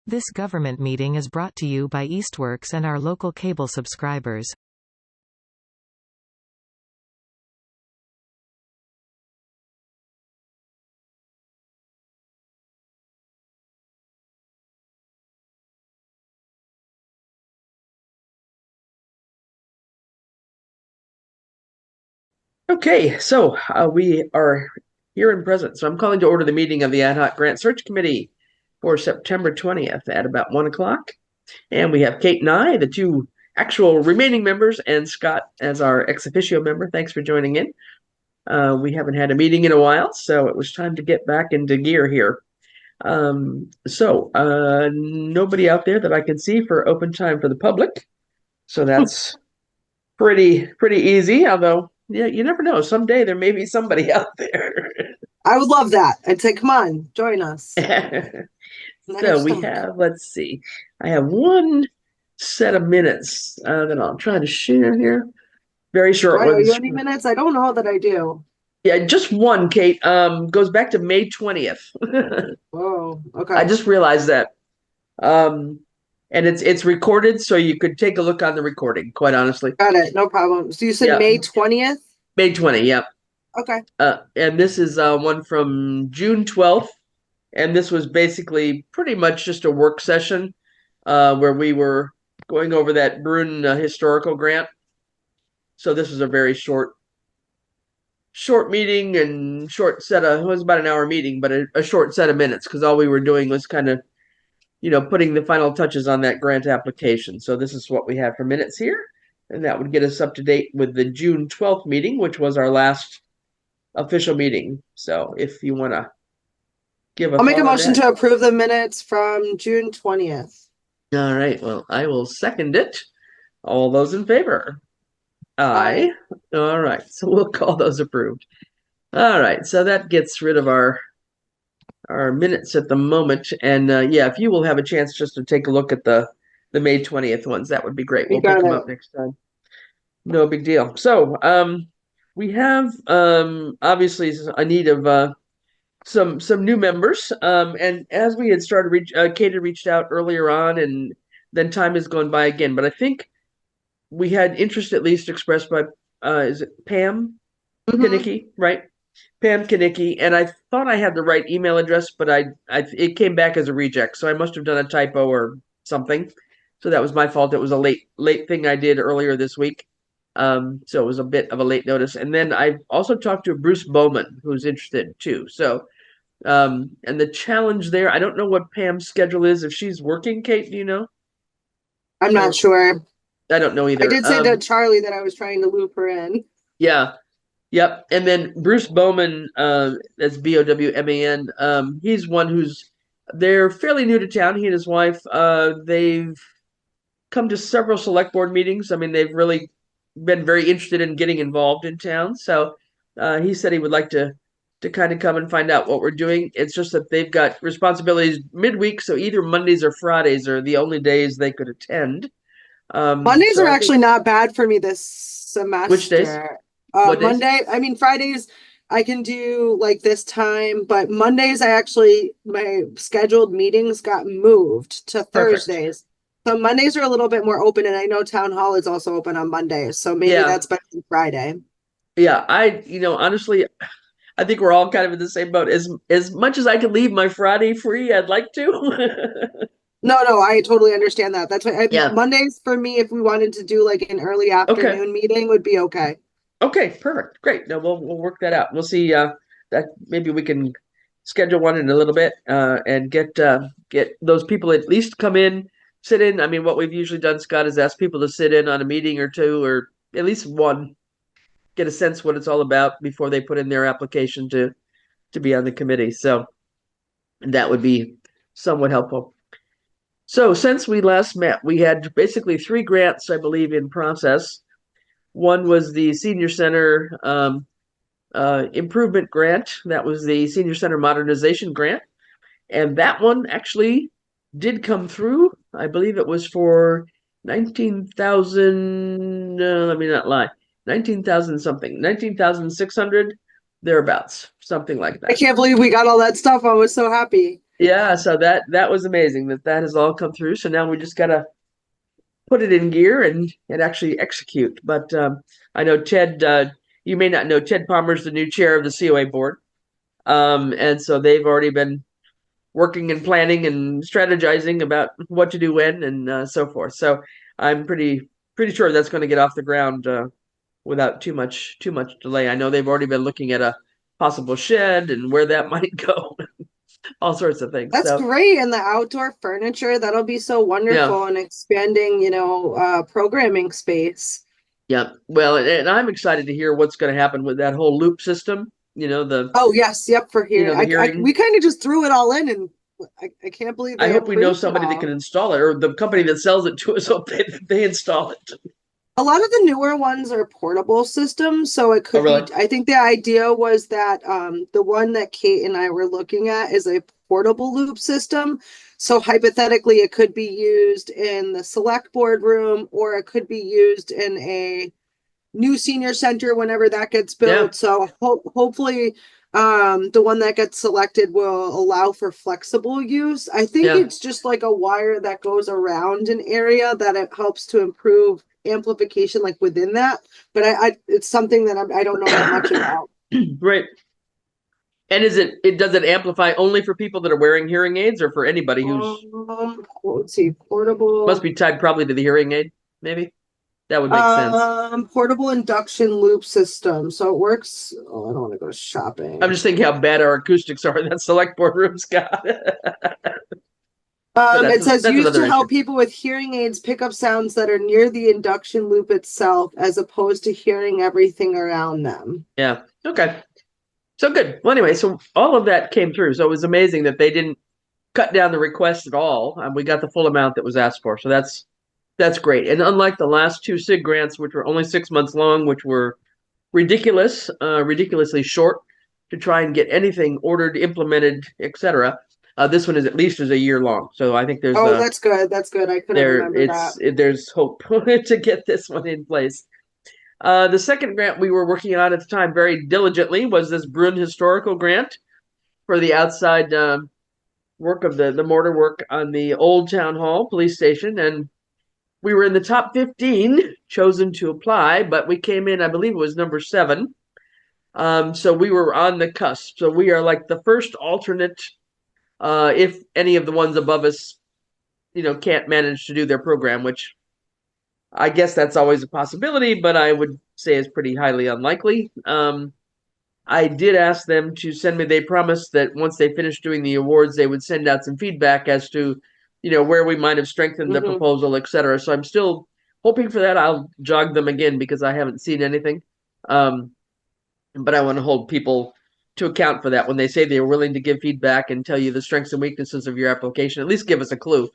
This government meeting is brought to you by Eastworks and our local cable subscribers. Okay, so we are here and present. So I'm calling to order the meeting of the Ad Hoc Grant Search Committee for September 20th at about 1 o'clock. And we have Kate and I, the two actual remaining members, and Scott as our ex officio member. Thanks for joining in. We haven't had a meeting in a while, so it was time to get back into gear here. Nobody out there that I can see for open time for the public. So that's pretty easy, although yeah, you never know. Someday there may be somebody out there. I would love that. I'd say, come on, join us. So we have, let's see, I have one set of minutes that I'll try to share here. Very short ones. ones. You any minutes? I don't know that I do. Yeah, just one, Kate. Goes back to May 20th. Oh, okay. I just realized that. And it's recorded, so you could take a look on the recording, quite honestly. Got it. No problem. So you said May 20th? May 20th, yep. Okay. And this is one from June 12th. And this was basically pretty much just a work session where we were going over that Bruin historical grant. So this was a very short meeting and short set of, it was about an hour meeting, but a short set of minutes because all we were doing was kind of, putting the final touches on that grant application. So this is what we have for minutes here. And that would get us up to date with the June 12th meeting, which was our last official meeting. So if you want to give I'll make a motion to approve the minutes from June 20th. All right. Well, I will second it. All those in favor? Aye. All right. So we'll call those approved. All right. So that gets rid of our minutes at the moment. And yeah, if you will have a chance just to take a look at the May 20th ones, that would be great. We'll pick them up next time. No big deal. So we have obviously a need of some new members. And as we had started, Kate had reached out earlier on, and then time has gone by again. But I think we had interest at least expressed by is it Pam Kanicki, right? Pam Kanicki, and I thought I had the right email address, but it came back as a reject, so I must have done a typo or something. So that was my fault. It was a late thing I did earlier this week. So it was a bit of a late notice. And then I also talked to Bruce Bowman, who's interested too. So, and the challenge there, I don't know what Pam's schedule is. If she's working, Kate, do you know? I'm not sure. I don't know either. I did say to Charlie that I was trying to loop her in. Yeah. Yep. And then Bruce Bowman, that's Bowman, he's one they're fairly new to town. He and his wife, they've come to several select board meetings. I mean, they've really been very interested in getting involved in town. So he said he would like to kind of come and find out what we're doing. It's just that they've got responsibilities midweek, so either Mondays or Fridays are the only days they could attend. Mondays are actually not bad for me this semester. Which days? Monday, I mean, Fridays I can do like this time, but Mondays my scheduled meetings got moved to Thursdays. So Mondays are a little bit more open, and I know town hall is also open on Mondays, so maybe that's better than Friday. Yeah, honestly, I think we're all kind of in the same boat. As much as I can leave my Friday free, I'd like to. No, I totally understand that. That's why Mondays for me, if we wanted to do like an early afternoon meeting, would be okay. Okay, perfect. Great. No, we'll work that out. We'll see that maybe we can schedule one in a little bit and get those people at least come in, sit in. I mean, what we've usually done, Scott, is ask people to sit in on a meeting or two, or at least one, get a sense what it's all about before they put in their application to be on the committee. So that would be somewhat helpful. So since we last met, we had basically 3 grants, I believe, in process. One was the Senior Center Improvement Grant. That was the Senior Center Modernization Grant. And that one actually did come through. I believe it was for 19,000, let me not lie, 19,000 something, 19,600, thereabouts, something like that. I can't believe we got all that stuff. I was so happy. Yeah, so that was amazing that has all come through. So now we just gotta put it in gear and actually execute. But I know Ted. You may not know Ted Palmer's the new chair of the COA board, and so they've already been working and planning and strategizing about what to do when and so forth. So I'm pretty sure that's going to get off the ground without too much delay. I know they've already been looking at a possible shed and where that might go, all sorts of things. That's So great. And the outdoor furniture, that'll be so yeah, wonderful and expanding, programming space. yeah. Well, and I'm excited to hear what's going to happen with that whole loop system. Oh, yes. Yep. For hearing. The hearing. We kind of just threw it all in and I can't believe I they hope we know approved it somebody that can all. install it, or the company that sells it to us hope they install it. A lot of the newer ones are portable systems, so it Oh, could be. really? I think the idea was that the one that Kate and I were looking at is a portable loop system. So hypothetically, it could be used in the select board room, or it could be used in a new senior center whenever that gets Yeah, built. So hopefully, the one that gets selected will allow for flexible use. I think yeah. it's just like a wire that goes around an area that it helps to improve amplification like within that. But it's something that I don't know that much about. Right. And it does it amplify only for people that are wearing hearing aids or for anybody who's Let's see, must portable. be tied probably to the hearing aid, maybe? That would make sense. Portable induction loop system. So it works. Oh, I don't want to go I'm shopping. just thinking how bad our acoustics are in that select board room's got. But It says that's used another to issue. help people with hearing aids pick up sounds that are near the induction loop itself, as opposed to hearing everything around them. Yeah. Okay. So good. Well, anyway, so all of that came through. So it was amazing that they didn't cut down the request at all. We got the full amount that was asked for. So that's great. And unlike the last two SIG grants, which were only 6 months long, which were ridiculously short to try and get anything ordered, implemented, etc. This one is at least a year long. So I think Oh, that's good. That's good. I couldn't remember that. there's hope to get this one in place. The second grant we were working on at the time very diligently was this Brun Historical Grant for the outside work of the mortar work on the old town hall police station. And we were in the top 15 chosen to apply, but we came in, I believe it was number 7. So we were on the cusp. So we are like the first alternate, if any of the ones above us, can't manage to do their program, which I guess that's always a possibility, but I would say is pretty highly unlikely. I did ask them to send me, they promised that once they finished doing the awards, they would send out some feedback as to, where we might have strengthened the Hmm. proposal, et cetera. So I'm still hoping for that. I'll jog them again because I haven't seen anything. But I want to hold people to account for that when they say they are willing to give feedback and tell you the strengths and weaknesses of your application. At least give us a clue,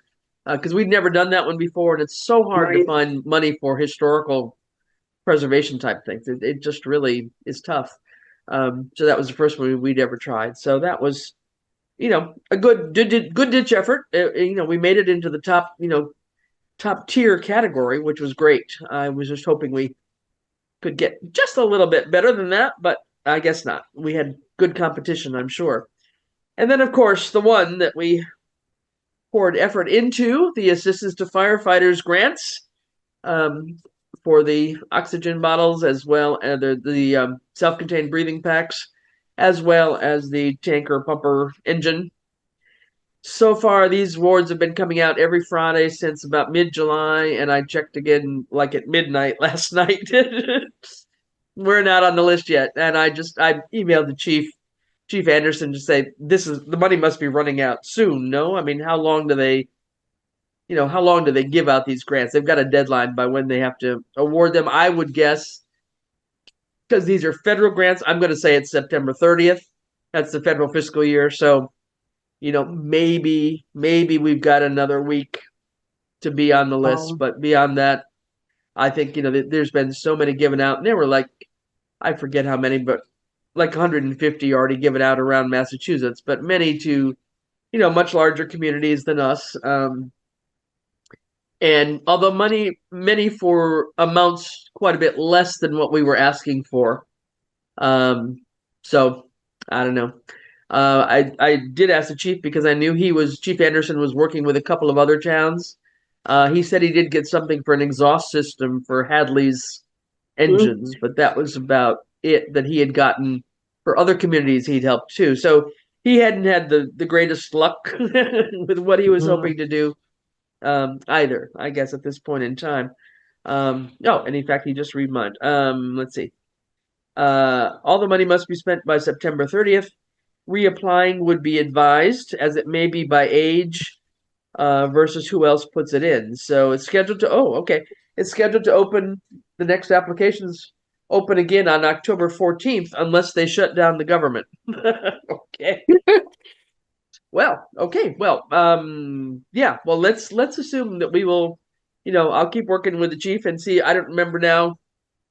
because we've never done that one before, and it's so hard to Right. find money for historical preservation type things. It just really is tough. So that was the first one we'd ever tried. So that was, a good ditch effort. We made it into the top tier category, which was great. I was just hoping we could get just a little bit better than that, but I guess not. We had good competition, I'm sure. And then, of course, the one that we poured effort into, the Assistance to Firefighters grants, um, for the oxygen bottles, as well as the self-contained breathing packs, as well as the tanker pumper engine. So far, these awards have been coming out every Friday since about mid-July, and I checked again like at midnight last night. We're not on the list yet, and I emailed the Chief Anderson to say the money must be running out soon. No, I mean, how long do they give out these grants? They've got a deadline by when they have to award them. I would guess, because these are federal grants, I'm going to say it's September 30th. That's the federal fiscal year. So, maybe we've got another week to be on the list. Oh, But beyond that, I think, there's been so many given out. And there were like, I forget how many, but like 150 already given out around Massachusetts, but many to, much larger communities than us. And although many for amounts quite a bit less than what we were asking for. Um, so I don't know. I did ask the chief because I knew Chief Anderson was working with a couple of other towns. He said he did get something for an exhaust system for Hadley's engines, but that was about it that he had gotten for other communities he'd helped too. So he hadn't had the greatest luck with what he was hoping to do either, I guess, at this point in time. No, and in fact, he just reminded. Let's see. All the money must be spent by September 30th. Reapplying would be advised, as it may be by age versus who else puts it in. So it's scheduled to, okay. It's scheduled to open, the next applications open again on October 14th, unless they shut down the government. Okay. Well, okay. Well, yeah. Well, let's assume that we will, I'll keep working with the chief and see. I don't remember now.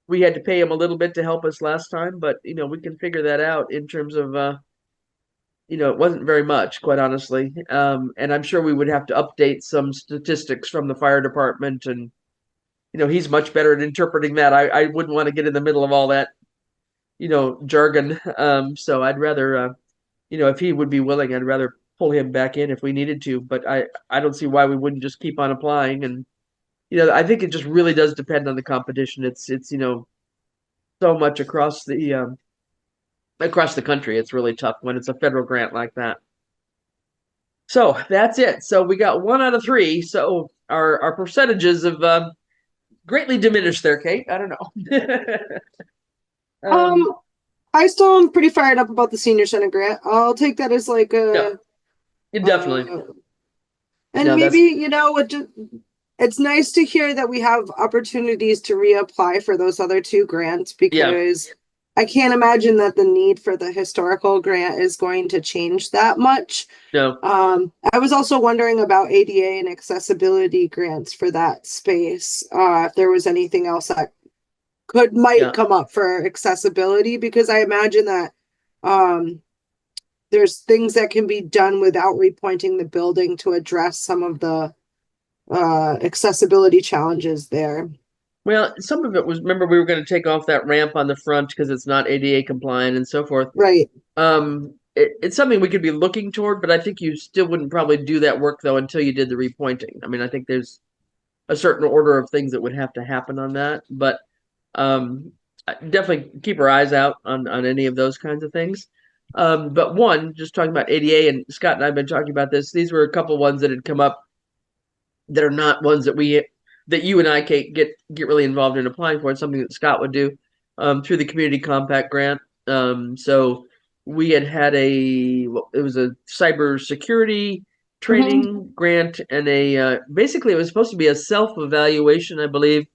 We had to pay him a little bit to help us last time, but we can figure that out in terms of it wasn't very much, quite honestly. And I'm sure we would have to update some statistics from the fire department, and he's much better at interpreting that. I wouldn't want to get in the middle of all that, jargon. So I'd rather, if he would be willing, I'd rather pull him back in if we needed to. But I don't see why we wouldn't just keep on applying. And I think it just really does depend on the competition. It's so much across the country. It's really tough when it's a federal grant like that. So that's it. So we got 1 out of 3. So our percentages have greatly diminished there, Kate. I don't know. I still am pretty fired up about the senior center grant. I'll take that as like a definitely. And no, maybe it's nice to hear that we have opportunities to reapply for those other 2 grants, because I can't imagine that the need for the historical grant is going to change that much. No. I was also wondering about ADA and accessibility grants for that space. If there was anything else that might come up for accessibility, because I imagine that there's things that can be done without repointing the building to address some of the accessibility challenges there. Well, some of it was, remember, we were going to take off that ramp on the front because it's not ADA compliant and so forth. Right. It's something we could be looking toward, but I think you still wouldn't probably do that work though until you did the repointing. I mean, I think there's a certain order of things that would have to happen on that, but definitely keep our eyes out on any of those kinds of things. But just talking about ADA, and Scott and I have been talking about this. These were a couple ones that had come up that are not ones that you and I, Kate, get really involved in applying for. It's something that Scott would do through the Community Compact Grant. So we had it was a cybersecurity training grant, and basically it was supposed to be a self-evaluation, I believe,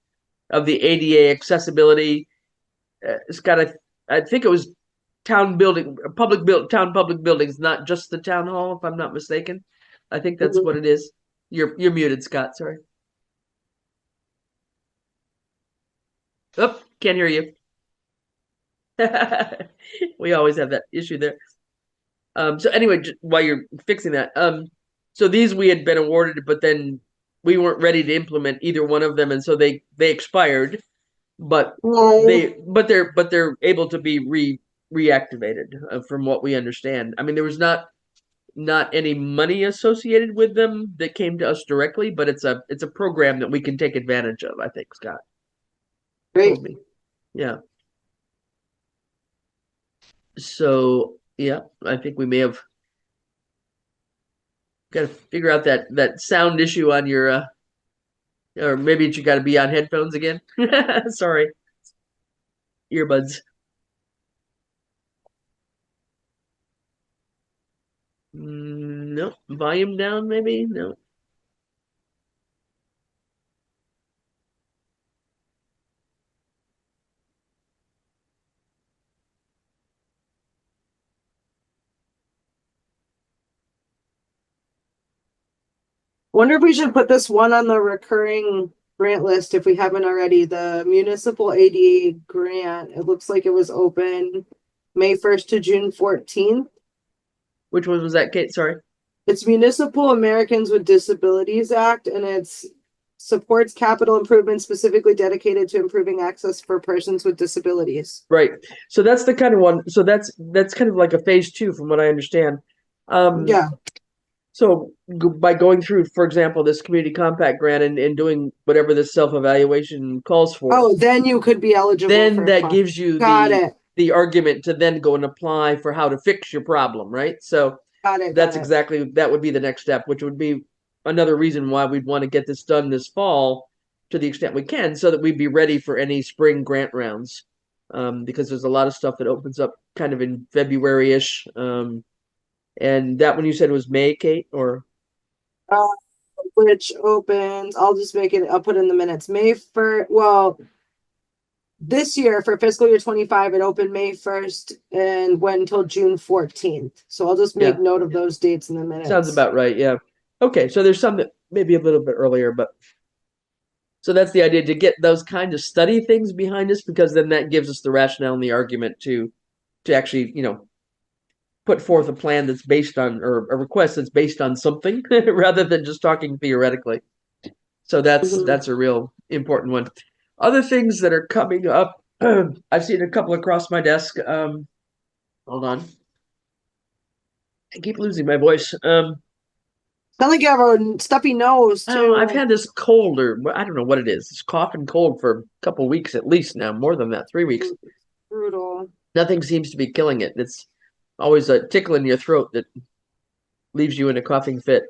of the ADA accessibility. Scott, I think it was town public buildings, not just the town hall, if I'm not mistaken. I think that's what it is. You're muted, Scott. Sorry. Oh, can't hear you. We always have that issue there. So anyway, while you're fixing that, so these we had been awarded, but then we weren't ready to implement either one of them, and so they expired. But they're able to be reactivated, from what we understand. I mean, there was not any money associated with them that came to us directly, but it's a program that we can take advantage of, I think, Scott. Great. Yeah. So yeah, I think we may have got to figure out that sound issue on your or maybe you got to be on headphones again. Sorry. Earbuds. No. Volume down, maybe? No. Wonder if we should put this one on the recurring grant list if we haven't already. The municipal ADA grant. It looks like it was open May 1st to June 14th. Which one was that, Kate? Sorry. It's Municipal Americans with Disabilities Act, and it's supports capital improvements specifically dedicated to improving access for persons with disabilities. Right. So that's the kind of one. So that's kind of like a phase 2 from what I understand. Yeah. So by going through, for example, this community compact grant and doing whatever this self-evaluation calls for, Oh, then you could be eligible then for that gives you Got it. the argument to then go and apply for how to fix your problem, right? So Got it. that's Got it. exactly, that would be the next step, which would be another reason why we'd want to get this done this fall to the extent we can, so that we'd be ready for any spring grant rounds. Because there's a lot of stuff that opens up kind of in February-ish. And that one you said was May, Kate, or? Uh, which opens, I'll just make it, I'll put in the minutes. May 1st, well, this year for fiscal year 25, it opened May 1st and went until June 14th. So I'll just make Yeah. note of those dates in the minutes. Sounds about right, yeah. Okay, so there's some that maybe a little bit earlier, but so that's the idea, to get those kind of study things behind us, because then that gives us the rationale and the argument to actually, put forth a plan that's based on, or a request that's based on something rather than just talking theoretically. So that's a real important one. Other things that are coming up, I've seen a couple across my desk. Hold on. I keep losing my voice. Sound like you have a stuffy nose too. I've had this cold, or I don't know what it is. It's cough and cold for a couple weeks at least now, more than that, 3 weeks. Brutal. Nothing seems to be killing it. It's always a tickle in your throat that leaves you in a coughing fit.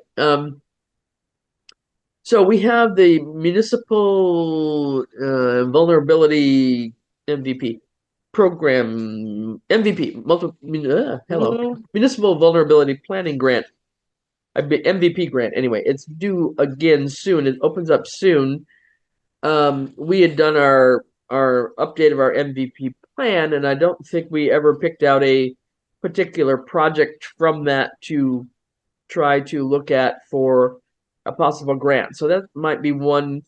So we have the municipal vulnerability MVP program, MVP, municipal vulnerability planning grant, MVP grant. Anyway, it's due again soon. It opens up soon. We had done our update of our MVP plan, and I don't think we ever picked out a particular project from that to try to look at for a possible grant. So that might be one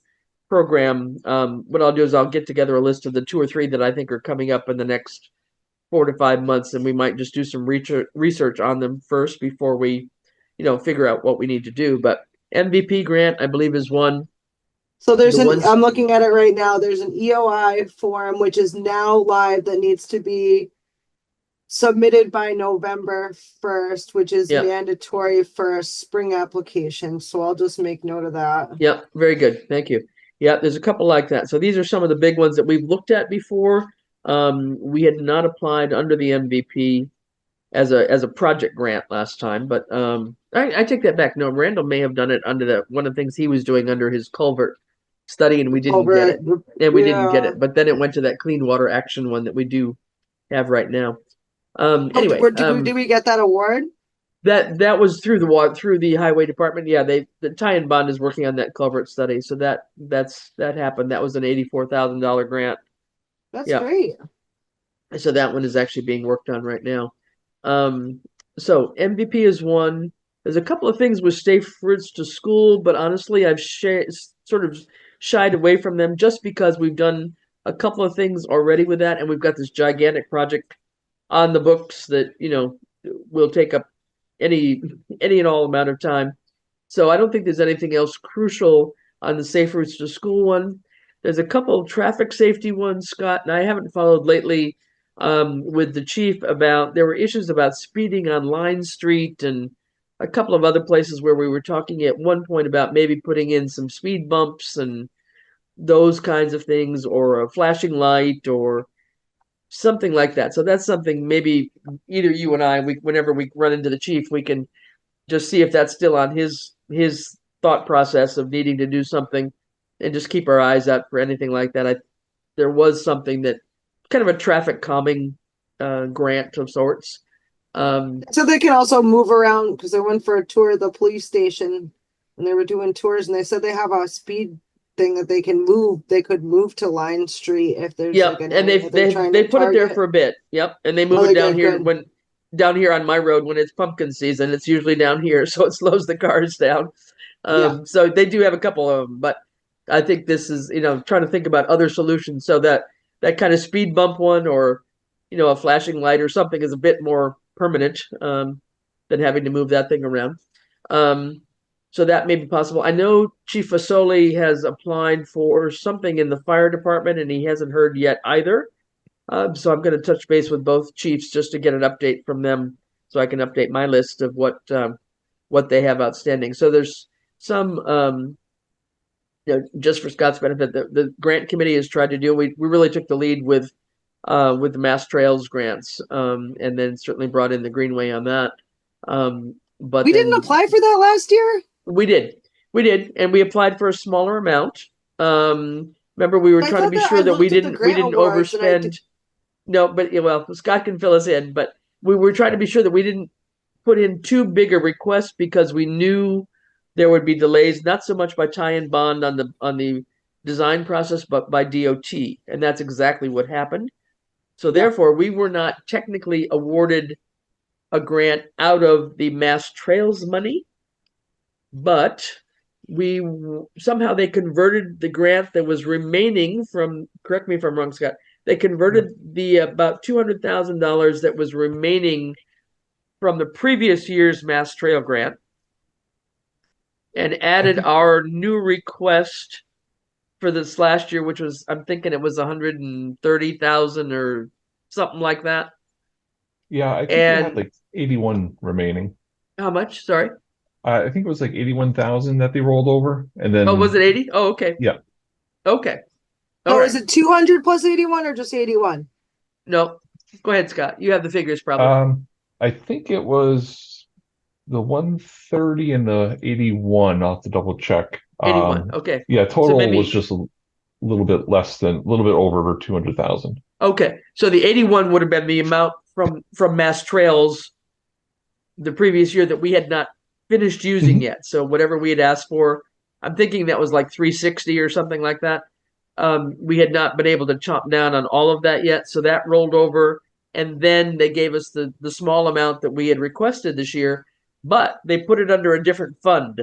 program. What I'll do is I'll get together a list of the 2 or 3 that I think are coming up in the next 4 to 5 months, and we might just do some research on them first before we, figure out what we need to do. But MVP grant, I believe, is one. So I'm looking at it right now. There's an EOI form, which is now live, that needs to be submitted by November 1st, which is mandatory for a spring application. So I'll just make note of that. Yep, very good. Thank you. Yeah, there's a couple like that. So these are some of the big ones that we've looked at before. We had not applied under the MVP as a project grant last time, but I take that back. No, Randall may have done it under one of the things he was doing under his culvert study, and we didn't get it. And we didn't get it. But then it went to that clean water action one that we do have right now. Anyway, did we get that award? That was through the highway department. Yeah, the tie-in bond is working on that culvert study, so that happened. That was an $84,000 grant. That's great. So that one is actually being worked on right now. So MVP is one. There's a couple of things with Safe Routes to School, but honestly, I've sort of shied away from them just because we've done a couple of things already with that, and we've got this gigantic project on the books that will take up any and all amount of time. So I don't think there's anything else crucial on the Safe Routes to School one. There's a couple of traffic safety ones, Scott, and I haven't followed lately with the chief about, there were issues about speeding on Line Street and a couple of other places where we were talking at one point about maybe putting in some speed bumps and those kinds of things, or a flashing light or something like that. So that's something maybe either you and I, whenever we run into the chief, we can just see if that's still on his thought process of needing to do something, and just keep our eyes out for anything like that. There was something that kind of a traffic calming grant of sorts. So they can also move around, because I went for a tour of the police station and they were doing tours, and they said they have a speed thing that they can move. They could move to Line Street if there's and they put it there for a bit. Yep, and they move it down here down here on my road when it's pumpkin season. It's usually down here, so it slows the cars down. So they do have a couple of them, but I think this is trying to think about other solutions, so that kind of speed bump one, or a flashing light or something, is a bit more permanent than having to move that thing around. So that may be possible. I know Chief Fasoli has applied for something in the fire department, and he hasn't heard yet either. So I'm going to touch base with both chiefs just to get an update from them, so I can update my list of what they have outstanding. So there's some, just for Scott's benefit, the grant committee has tried to do. We really took the lead with the Mass Trails grants, and then certainly brought in the Greenway on that. But we didn't apply for that last year. We did, and we applied for a smaller amount. Remember, we were trying to be sure that we didn't overspend. No, but well, Scott can fill us in, but we were trying to be sure that we didn't put in too big a request because we knew there would be delays, not so much by tie-in bond on the design process, but by DOT, and that's exactly what happened. So therefore, we were not technically awarded a grant out of the Mass Trails money, but we somehow they converted the grant that was remaining from, correct me if I'm wrong, Scott, they converted the about $200,000 that was remaining from the previous year's Mass Trail grant and added our new request for this last year, which was, I'm thinking it was 130,000 or something like that. Yeah, I think they had like 81 remaining. How much? Sorry. I think it was like 81,000 that they rolled over, and then. Oh, was it 80? Oh, okay. Yeah. Okay. Is it 200 plus 81 or just 81? No. Go ahead, Scott. You have the figures probably. I think it was the 130 and the 81. I'll have to double check. 81. Okay. Yeah, total was just a little bit over 200,000. Okay. So the 81 would have been the amount from Mass Trails the previous year that we had not finished using yet. So whatever we had asked for, I'm thinking that was like 360 or something like that. We had not been able to chomp down on all of that yet. So that rolled over. And then they gave us the small amount that we had requested this year, but they put it under a different fund.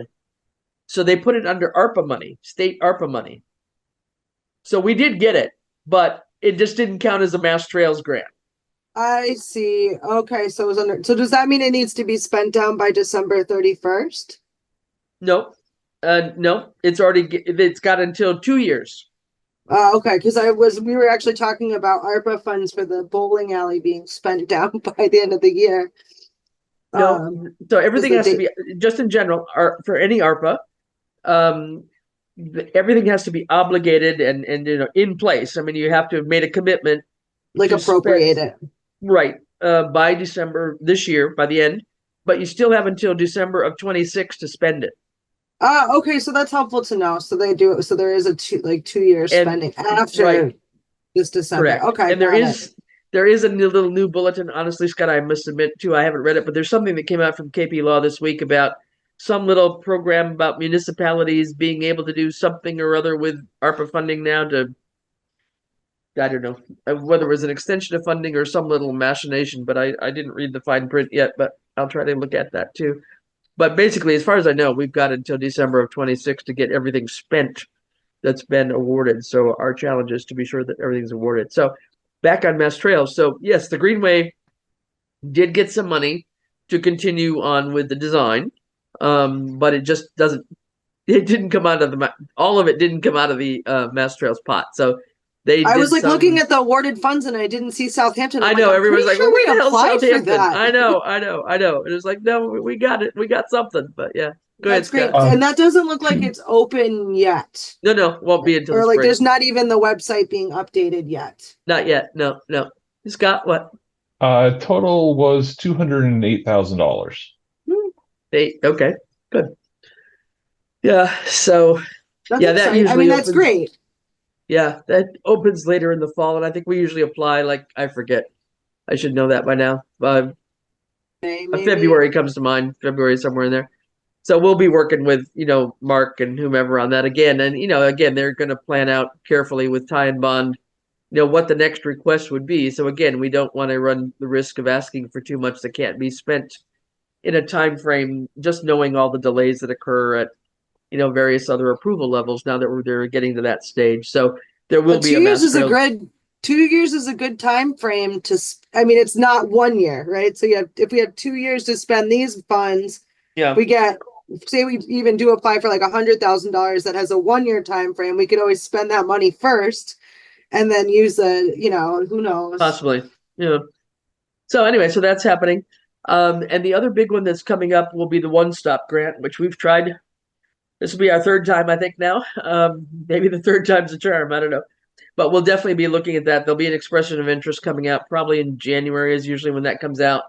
So they put it under ARPA money, state ARPA money. So we did get it, but it just didn't count as a Mass Trails grant. I see. Okay, so it was under. So does that mean it needs to be spent down by December 31st? No, no. It's got until 2 years. Okay, because we were actually talking about ARPA funds for the bowling alley being spent down by the end of the year. No, so everything has to be, just in general, for any ARPA, everything has to be obligated and in place. I mean, you have to have made a commitment, like appropriate it. Right, by December this year, by the end, but you still have until December of 26 to spend it. Okay, so that's helpful to know. So they do it. So there is a 2 year spending after this December. Correct. Okay, and there is a little new bulletin. Honestly, Scott, I must admit too, I haven't read it, but there's something that came out from KP Law this week about some little program about municipalities being able to do something or other with ARPA funding now to, I don't know whether it was an extension of funding or some little machination, but I didn't read the fine print yet, but I'll try to look at that too. But basically, as far as I know, we've got until December of 26 to get everything spent that's been awarded. So our challenge is to be sure that everything's awarded. So back on Mass Trails. So yes, the Greenway did get some money to continue on with the design, but it just doesn't. It didn't come out of all of it didn't come out of the Mass Trails pot. So I was looking at the awarded funds and I didn't see Southampton. I know everybody's like, sure "Where the hell's Southampton?" I know. And it was like, no, we got it. We got something. But yeah, that's great. And that doesn't look like it's open yet. No, won't be until or like spring. There's not even the website being updated yet. Not yet. No. Scott, what? Total was $208,000. Okay, good. Yeah. So that's that exciting. usually that's great. Yeah, that opens later in the fall, and I think we usually apply, I forget. I should know that by now. February comes to mind, February somewhere in there. So we'll be working with, Mark and whomever on that again. And, again, they're going to plan out carefully with tie and bond, what the next request would be. So again, we don't want to run the risk of asking for too much that can't be spent in a time frame, just knowing all the delays that occur at various other approval levels now that they're getting to that stage. So there will be 2 years is a good 2 years is a good time frame to. It's not 1 year, right? So if we have 2 years to spend these funds, we get say we even do apply for like $100,000 that has a 1 year time frame, we could always spend that money first and then use who knows? Possibly. Yeah. So anyway, so that's happening. And the other big one that's coming up will be the one-stop grant, which we've tried. This will be our third time, I think now. Maybe the third time's a charm. I don't know. But we'll definitely be looking at that. There'll be an expression of interest coming out probably in January is usually when that comes out.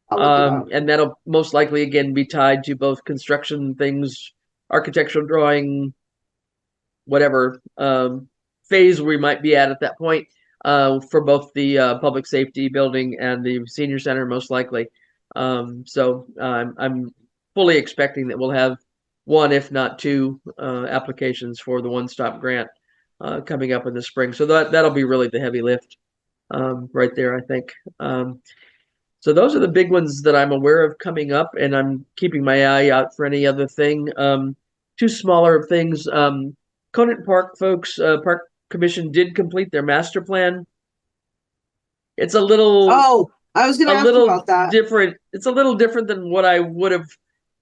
I'll look it up. And that'll most likely again be tied to both construction things, architectural drawing, whatever phase we might be at that point for both the public safety building and the senior center, most likely. So I'm fully expecting that we'll have one, if not two, applications for the one-stop grant coming up in the spring. So that'll be really the heavy lift right there, I think. So those are the big ones that I'm aware of coming up, and I'm keeping my eye out for any other thing. Two smaller things. Conant Park folks, Park Commission did complete their master plan. It's a little I was going to ask you about that. Different. It's a little different than what I would have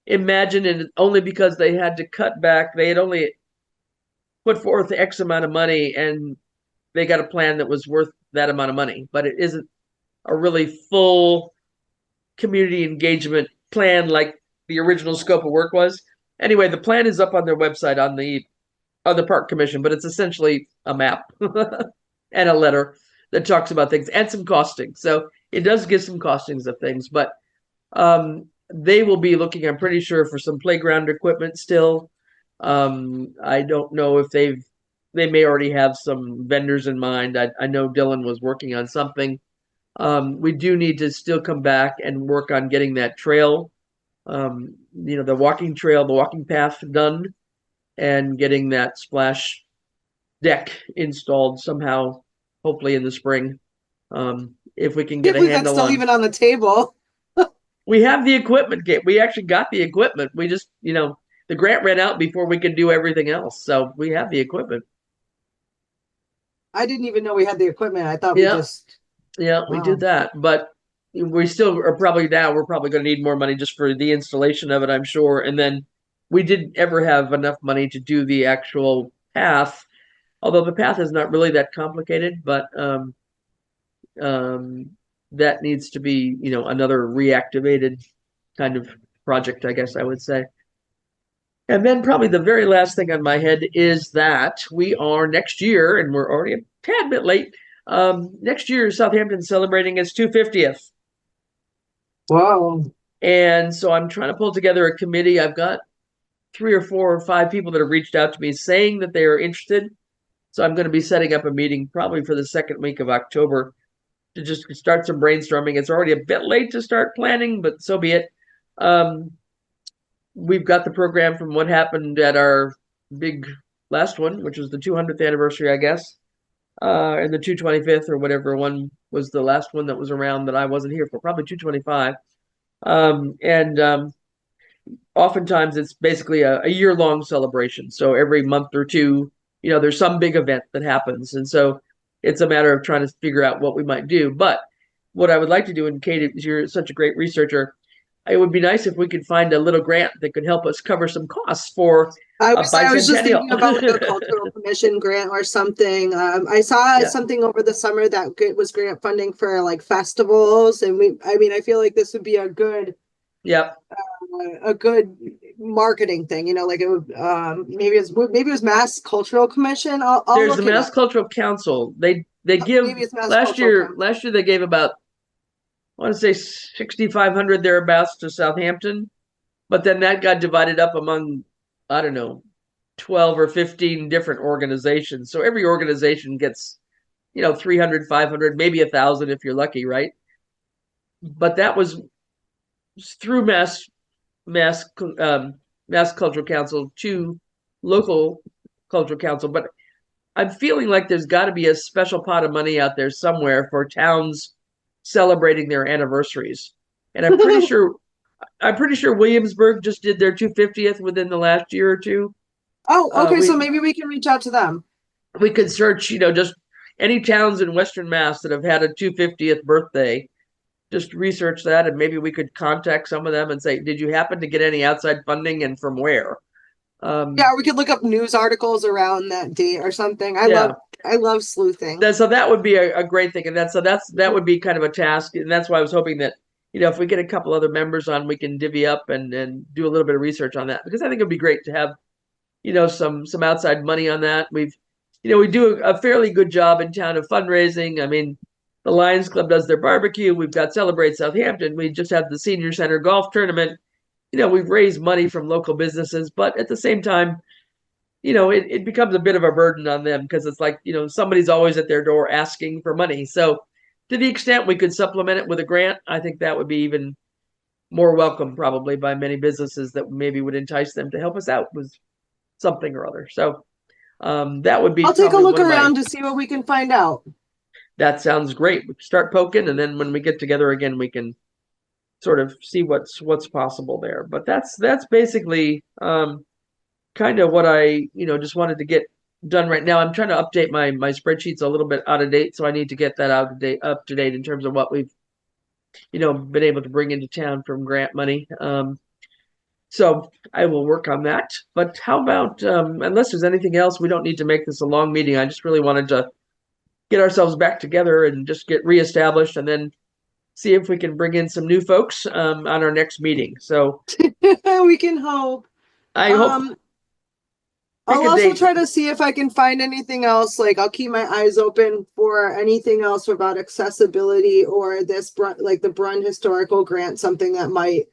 imagined, and only because they had to cut back. They had only put forth X amount of money, and they got a plan that was worth that amount of money, but it isn't a really full community engagement plan like the original scope of work was. Anyway, the plan is up on their website on the Park Commission, but it's essentially a map and a letter that talks about things and some costing. So it does give some costings of things, but they will be looking, I'm pretty sure, for some playground equipment still. I don't know if they may already have some vendors in mind. I know Dylan was working on something. We do need to still come back and work on getting that trail, the walking trail, the walking path done, and getting that splash deck installed somehow, hopefully in the spring. If we can get a handle that's still even on the table. We have the equipment. We actually got the equipment. We just, the grant ran out before we could do everything else. So we have the equipment. I didn't even know we had the equipment. I thought we just... Yeah, we did that, but we still are probably we're probably going to need more money just for the installation of it, I'm sure. And then we didn't ever have enough money to do the actual path, although the path is not really that complicated, but that needs to be, another reactivated kind of project, I guess I would say. And then probably the very last thing on my head is that we are next year, and we're already a tad bit late, next year, Southampton's celebrating its 250th. Wow. And so I'm trying to pull together a committee. I've got 3 or 4 or 5 people that have reached out to me saying that they are interested. So I'm going to be setting up a meeting probably for the second week of October to just start some brainstorming. It's already a bit late to start planning, but so be it. We've got the program from what happened at our big last one, which was the 200th anniversary, I guess. And the 225th or whatever one was the last one that was around that I wasn't here for, probably 225. Oftentimes it's basically a year-long celebration. So every month or two, there's some big event that happens. And so it's a matter of trying to figure out what we might do. But what I would like to do, and Kate, you're such a great researcher, it would be nice if we could find a little grant that could help us cover some costs for I was just thinking about like a cultural commission grant or something. I saw something over the summer that was grant funding for like festivals, and I feel like this would be a good, a good marketing thing. Like it would, maybe it was Mass Cultural Commission. There's the Mass Cultural Council. They give last year they gave about, I want to say 6,500 thereabouts to Southampton, but then that got divided up among, I don't know, 12 or 15 different organizations. So every organization gets, 300, 500, maybe 1,000 if you're lucky, right? But that was through Mass Cultural Council to local cultural council. But I'm feeling like there's got to be a special pot of money out there somewhere for towns celebrating their anniversaries. And I'm pretty sure Williamsburg just did their 250th within the last year or two. Oh, okay. So maybe we can reach out to them. We could search, just any towns in Western Mass that have had a 250th birthday just research that, and maybe we could contact some of them and say, did you happen to get any outside funding and from where? Yeah, we could look up news articles around that date or something. I love sleuthing. So that would be a great thing, and that would be kind of a task, and that's why I was hoping that if we get a couple other members on, we can divvy up and do a little bit of research on that, because I think it'd be great to have some outside money on that. We do a fairly good job in town of fundraising. I mean, the Lions Club does their barbecue. We've got Celebrate Southampton. We just had the Senior Center golf tournament. We've raised money from local businesses, but at the same time, it becomes a bit of a burden on them, because it's like, somebody's always at their door asking for money. So to the extent we could supplement it with a grant, I think that would be even more welcome probably by many businesses, that maybe would entice them to help us out with something or other. So that would be. I'll take a look around to see what we can find out. That sounds great. We start poking, and then when we get together again, we can sort of see what's possible there. But that's basically kind of what I just wanted to get done right now. I'm trying to update my spreadsheets a little bit out of date, so I need to get that up to date in terms of what we've been able to bring into town from grant money. So I will work on that. But how about, unless there's anything else, we don't need to make this a long meeting. I just really wanted to get ourselves back together and just get reestablished, and then see if we can bring in some new folks on our next meeting. So we can hope. I hope. I'll also try to see if I can find anything else. Like, I'll keep my eyes open for anything else about accessibility, or this the Brun Historical Grant, something that might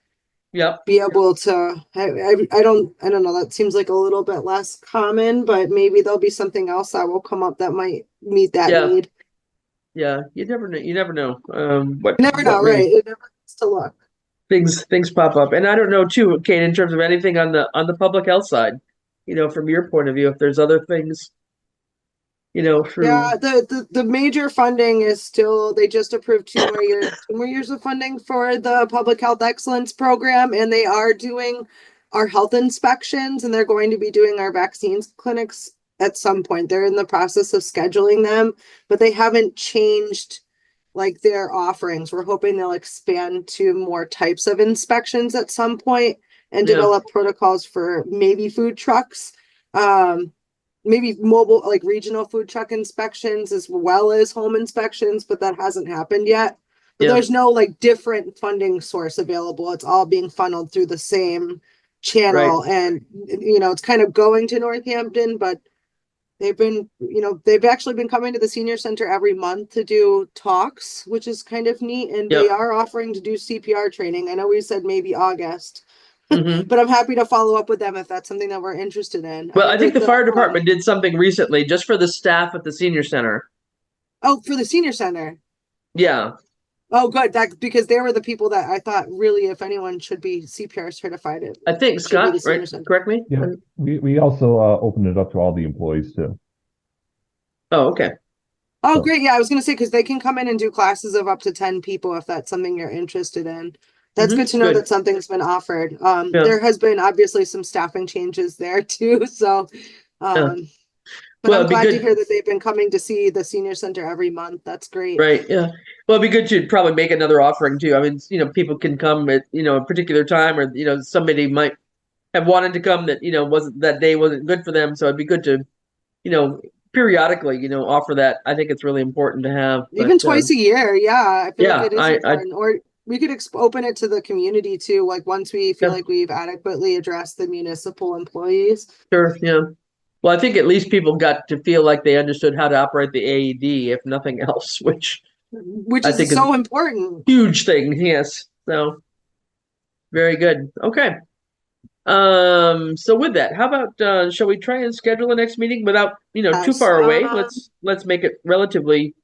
be able to. I don't know. That seems like a little bit less common, but maybe there'll be something else that will come up that might meet that need. Yeah, you never know. You never know. Right? It never hurts to look. Things pop up, and I don't know too, Kate, in terms of anything on the public health side. From your point of view, if there's other things, the major funding is still, they just approved 2 more years of funding for the Public Health Excellence Program, and they are doing our health inspections, and they're going to be doing our vaccines clinics at some point. They're in the process of scheduling them, but they haven't changed their offerings. We're hoping they'll expand to more types of inspections at some point, and develop protocols for maybe food trucks, maybe mobile, regional food truck inspections, as well as home inspections, but that hasn't happened yet. But there's no different funding source available. It's all being funneled through the same channel. Right. And, it's kind of going to Northampton, but they've actually been coming to the senior center every month to do talks, which is kind of neat. And they are offering to do CPR training. I know we said maybe August. Mm-hmm. But I'm happy to follow up with them if that's something that we're interested in. Well, I think the fire department did something recently just for the staff at the senior center. Oh, for the senior center? Yeah. Oh, good. Because they were the people that I thought really, if anyone should be CPR certified. I think Scott, right? Correct me? Yeah. We also opened it up to all the employees too. Oh, okay. Oh, great. Yeah, I was going to say, because they can come in and do classes of up to 10 people if that's something you're interested in. That's good to know that something's been offered. There has been obviously some staffing changes there too. So, but I'm glad to hear that they've been coming to see the senior center every month. That's great. Right. Yeah. Well, it'd be good to probably make another offering too. I mean, people can come at, a particular time, or, somebody might have wanted to come that, that day wasn't good for them. So it'd be good to, periodically, offer that. I think it's really important to have. Even twice a year. Yeah. I feel like it is important. Or we could open it to the community too, once we feel like we've adequately addressed the municipal employees. Sure, yeah. Well, I think at least people got to feel like they understood how to operate the AED, if nothing else, which is so important. Huge thing, yes. So, very good. Okay. So with that, how about shall we try and schedule the next meeting without too far away? Let's make it relatively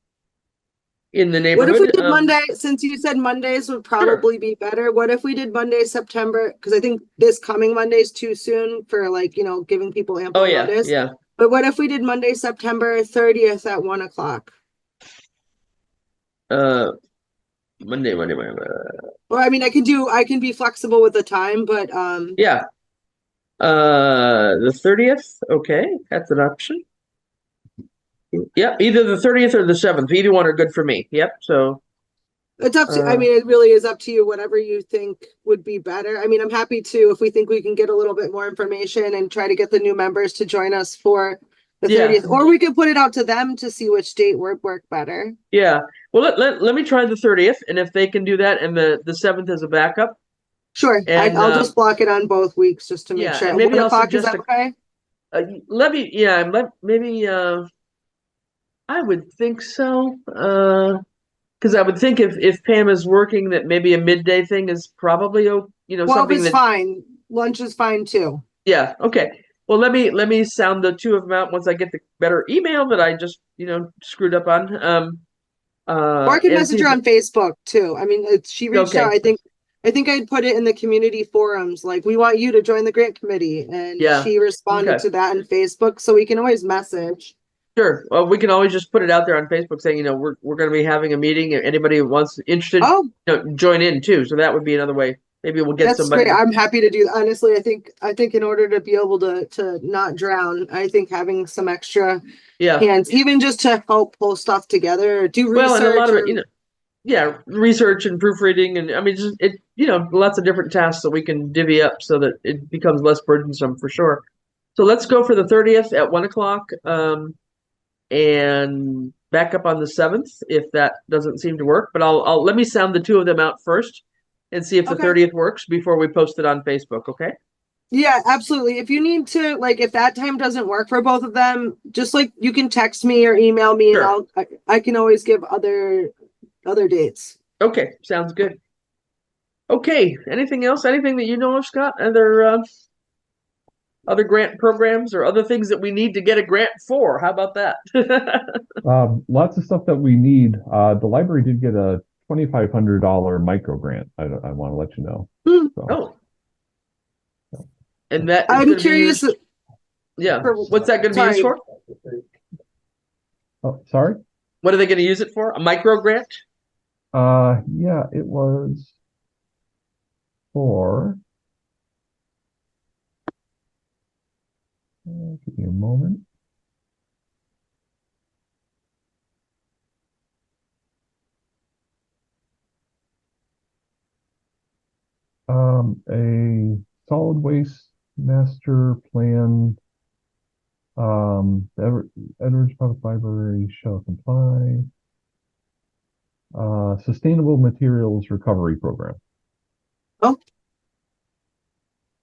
in the neighborhood. What if we did Monday, since you said Mondays would probably be better? What if we did Monday, September? Because I think this coming Monday is too soon for giving people ample notice. Yeah. But what if we did Monday, September 30th at 1:00? Monday. Well, I mean, I can be flexible with the time, but yeah. The 30th, okay, that's an option. Yep, either the 30th or the 7th. Either one are good for me. Yep. So It's up to, I mean, it really is up to you, whatever you think would be better. I mean, I'm happy to, if we think we can get a little bit more information and try to get the new members to join us for the 30th, or we could put it out to them to see which date would work better. Yeah. Well, let me try the 30th, and if they can do that, and the 7th is a backup. Sure. And, I'll just block it on both weeks just to make sure. And maybe 1 I'll o'clock, is suggest that okay? maybe I would think so. Because I would think if Pam is working, that maybe a midday thing is probably something that's fine. Lunch is fine too. Yeah. Okay. Well, let me sound the two of them out once I get the better email that I just screwed up on. Or I can message her on Facebook too. I mean, she reached out. I think I'd put it in the community forums, like, we want you to join the grant committee, and she responded to that on Facebook. So we can always message. Sure. Well, we can always just put it out there on Facebook saying, we're going to be having a meeting. If anybody wants interested, join in too. So that would be another way. Maybe we'll get somebody. Great. I'm happy to do that. Honestly, I think in order to be able to not drown, I think having some extra hands, even just to help pull stuff together, do research. Well, and a lot of it, research and proofreading, and I mean, just lots of different tasks that we can divvy up so that it becomes less burdensome for sure. So let's go for the 30th at 1 o'clock. And back up on the 7th if that doesn't seem to work. But I'll let me sound the two of them out first and see if the 30th works before we post it on Facebook. Okay. Yeah, absolutely. If you need to, if that time doesn't work for both of them, just you can text me or email me, and I can always give other dates. Okay, sounds good. Okay, anything else? Anything that you know of, Scott? Other grant programs or other things that we need to get a grant for? How about that? Lots of stuff that we need. The library did get a $2,500 micro grant. I want to let you know. So. And that I'm curious. What's that going to be used for? Oh, sorry. What are they going to use it for? A micro grant? Yeah, it was for. Give me a moment. A solid waste master plan. The Edwards Public Library shall comply. Sustainable materials recovery program. Oh.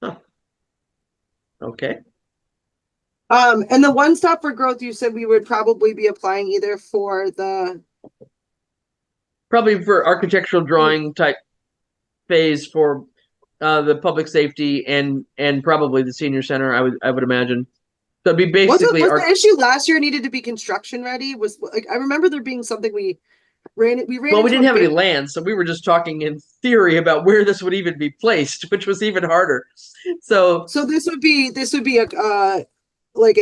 Huh. Okay. And the One Stop for Growth, you said we would probably be applying either for probably for architectural drawing type phase for the public safety and probably the senior center. I would imagine. So it'd be basically. Was the issue last year needed to be construction ready? Was I remember there being something we ran. Well, we didn't have any land, so we were just talking in theory about where this would even be placed, which was even harder. So this would be an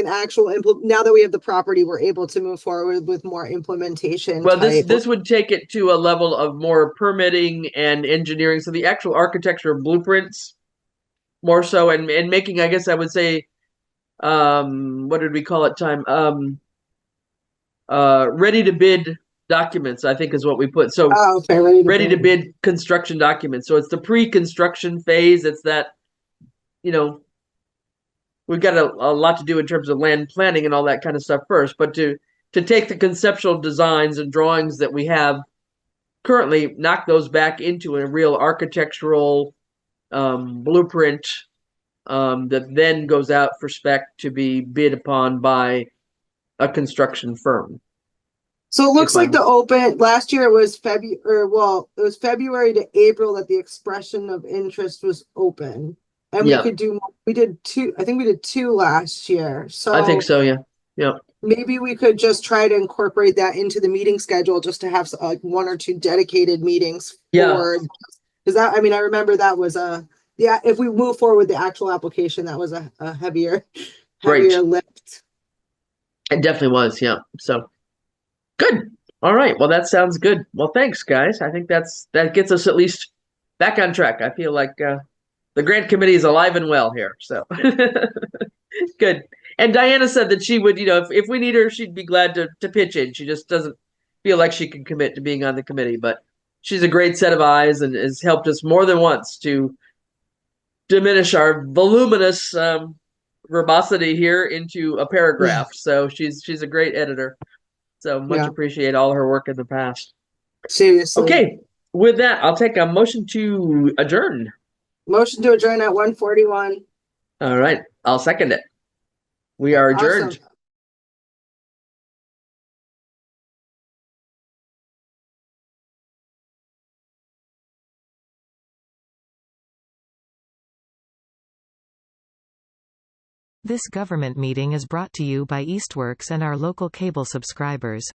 actual now that we have the property, we're able to move forward with more implementation. Well, this would take it to a level of more permitting and engineering. So the actual architecture blueprints more so, and making, I guess I would say, what did we call it? Ready to bid documents, I think is what we put. So ready to bid construction documents. So it's the pre-construction phase. It's that, we've got a lot to do in terms of land planning and all that kind of stuff first, but to take the conceptual designs and drawings that we have currently, knock those back into a real architectural blueprint that then goes out for spec to be bid upon by a construction firm. So it looks like the open last year it was February to April that the expression of interest was open. And we did two, I think we did two last year. So I think so, yeah. Yeah. Maybe we could just try to incorporate that into the meeting schedule just to have one or two dedicated meetings. Because I remember that was if we move forward with the actual application, that was a heavier lift. It definitely was, yeah. So good. All right. Well, that sounds good. Well, thanks, guys. I think that gets us at least back on track. I feel like the grant committee is alive and well here. So good. And Diana said that she would, if we need her, she'd be glad to pitch in. She just doesn't feel like she can commit to being on the committee, but she's a great set of eyes and has helped us more than once to diminish our voluminous verbosity here into a paragraph. So she's a great editor. So much appreciate all her work in the past. Seriously. Okay, with that, I'll take a motion to adjourn. Motion to adjourn at 1:41. All right, I'll second it. We are adjourned. Awesome. This government meeting is brought to you by Eastworks and our local cable subscribers.